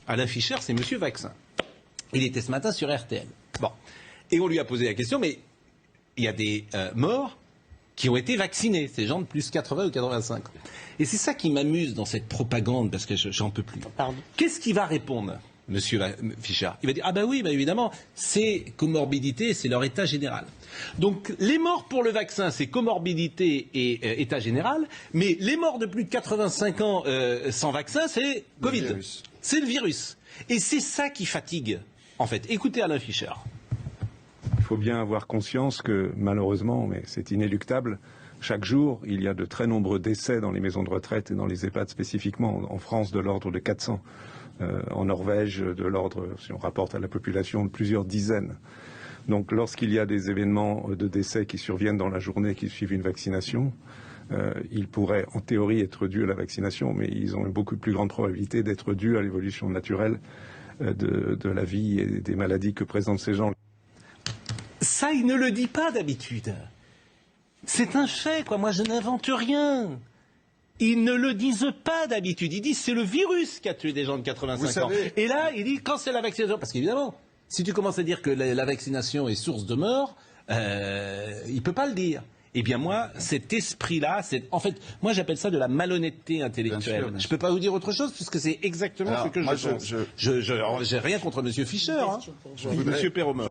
Alain Fischer, c'est Monsieur Vaccin. Il était ce matin sur RTL. Bon. Et on lui a posé la question, mais il y a des morts qui ont été vaccinés, ces gens de plus 80 ou 85 ans. Et c'est ça qui m'amuse dans cette propagande, parce que j'en peux plus. Qu'est-ce qu'il va répondre, Monsieur Fischer? Il va dire, ah ben oui, bah évidemment, c'est comorbidité, c'est leur état général. Donc les morts pour le vaccin, c'est comorbidité et état général, mais les morts de plus de 85 ans sans vaccin, c'est Covid. C'est le virus. Et c'est ça qui fatigue, en fait. Écoutez Alain Fischer. Il faut bien avoir conscience que, malheureusement, mais c'est inéluctable, chaque jour, il y a de très nombreux décès dans les maisons de retraite et dans les EHPAD spécifiquement. En France, de l'ordre de 400. En Norvège, de l'ordre, si on rapporte à la population, de plusieurs dizaines. Donc lorsqu'il y a des événements de décès qui surviennent dans la journée qui suivent une vaccination, ils pourraient en théorie être dus à la vaccination, mais ils ont une beaucoup plus grande probabilité d'être dus à l'évolution naturelle de la vie et des maladies que présentent ces gens. Ça, il ne le dit pas d'habitude. C'est un fait, quoi. Moi, je n'invente rien. Ils ne le disent pas d'habitude. Ils disent c'est le virus qui a tué des gens de 85 ans. Et là, il dit quand c'est la vaccination. Parce qu'évidemment, si tu commences à dire que la vaccination est source de mort, il ne peut pas le dire. Eh bien moi, cet esprit-là, en fait, moi j'appelle ça de la malhonnêteté intellectuelle. Je ne peux pas vous dire autre chose puisque c'est exactement ce que je pense. J'ai rien contre Monsieur Fischer, hein. Monsieur Perromeur.